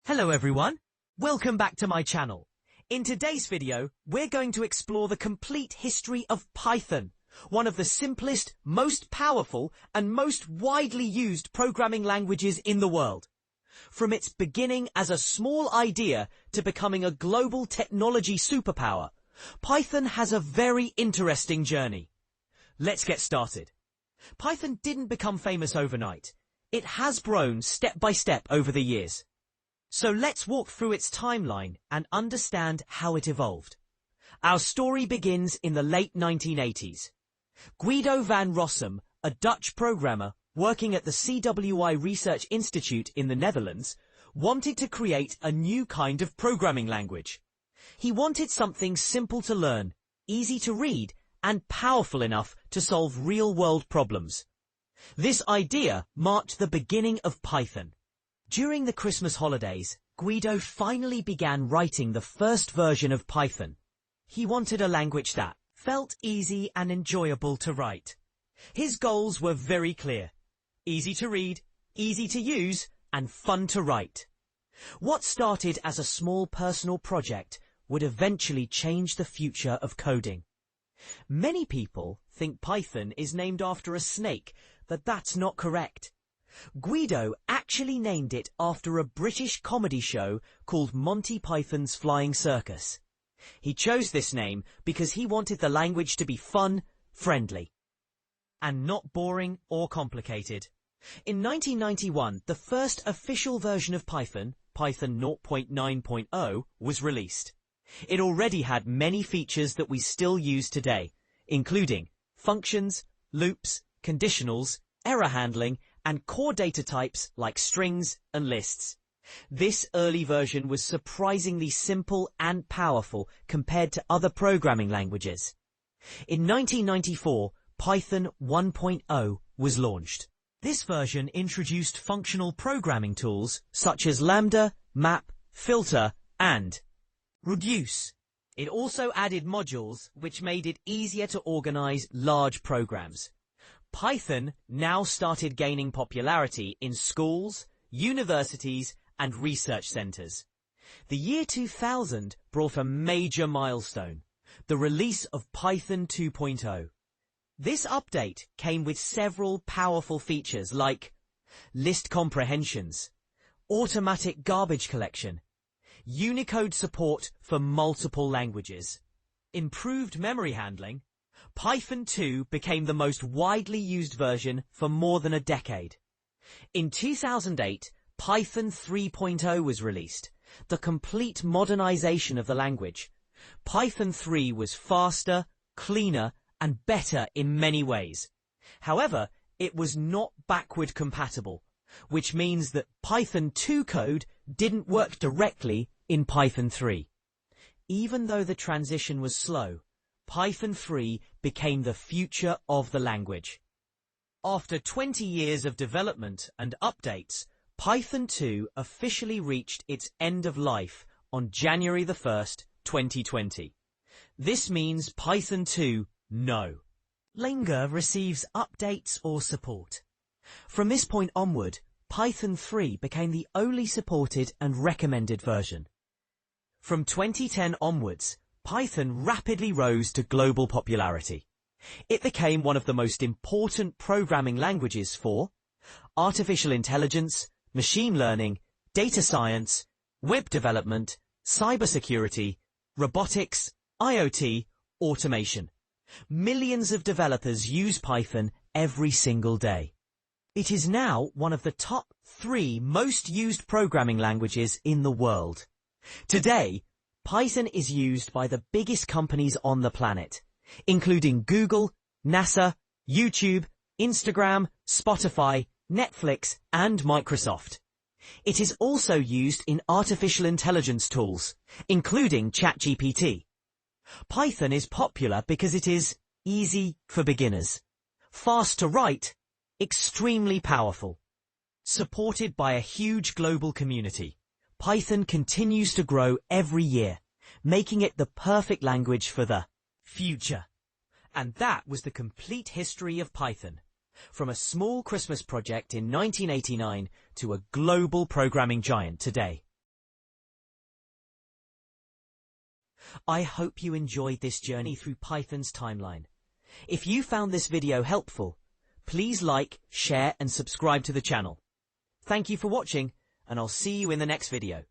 Hello everyone, welcome back to my channel. In today's video, we're going to explore the complete history of Python, one of the simplest, most powerful, and most widely used programming languages in the world. From its beginning as a small idea to becoming a global technology superpower, Python has a very interesting journey. Let's get started. Python didn't become famous overnight. It has grown step by step over the years. So let's walk through its timeline and understand how it evolved. Our story begins in the late 1980s. Guido van Rossum, a Dutch programmer working at the CWI Research Institute in the Netherlands, wanted to create a new kind of programming language. He wanted something simple to learn, easy to read, and powerful enough to solve real-world problems. This idea marked the beginning of Python. During the Christmas holidays, Guido finally began writing the first version of Python. He wanted a language that felt easy and enjoyable to write. His goals were very clear: easy to read, easy to use, and fun to write. What started as a small personal project would eventually change the future of coding. Many people think Python is named after a snake, but that's not correct. Guido actually named it after a British comedy show called Monty Python's Flying Circus. He chose this name because he wanted the language to be fun, friendly, and not boring or complicated. In 1991, the first official version of Python, Python 0.9.0, was released. It already had many features that we still use today, including functions, loops, conditionals, error handling, and core data types like strings and lists. This early version was surprisingly simple and powerful compared to other programming languages. In 1994, Python 1.0 was launched. This version introduced functional programming tools such as lambda, map, filter, and reduce. It also added modules which made it easier to organize large programs. Python now started gaining popularity in schools, universities, and research centers. The year 2000 brought a major milestone: the release of Python 2.0. This update came with several powerful features like list comprehensions, automatic garbage collection, Unicode support for multiple languages, improved memory handling. Python 2 became the most widely used version for more than a decade. In 2008, Python 3.0 was released, the complete modernization of the language. Python 3 was faster, cleaner, and better in many ways. However, it was not backward compatible, which means that Python 2 code didn't work directly in Python 3. Even though the transition was slow, Python 3 became the future of the language. After 20 years of development and updates, Python 2 officially reached its end of life on January 1st, 2020. This means Python 2 no longer receives updates or support. From this point onward, Python 3 became the only supported and recommended version. From 2010 onwards, Python rapidly rose to global popularity. It became one of the most important programming languages for artificial intelligence, machine learning, data science, web development, cybersecurity, robotics, IoT, automation. Millions of developers use Python every single day. It is now one of the top 3 most used programming languages in the world. Today, Python is used by the biggest companies on the planet, including Google, NASA, YouTube, Instagram, Spotify, Netflix, and Microsoft. It is also used in artificial intelligence tools, including ChatGPT. Python is popular because it is easy for beginners, fast to write, extremely powerful. Supported by a huge global community, Python continues to grow every year, making it the perfect language for the future. And that was the complete history of Python. From a small Christmas project in 1989 to a global programming giant today. I hope you enjoyed this journey through Python's timeline. If you found this video helpful, please like, share and subscribe to the channel. Thank you for watching, and I'll see you in the next video.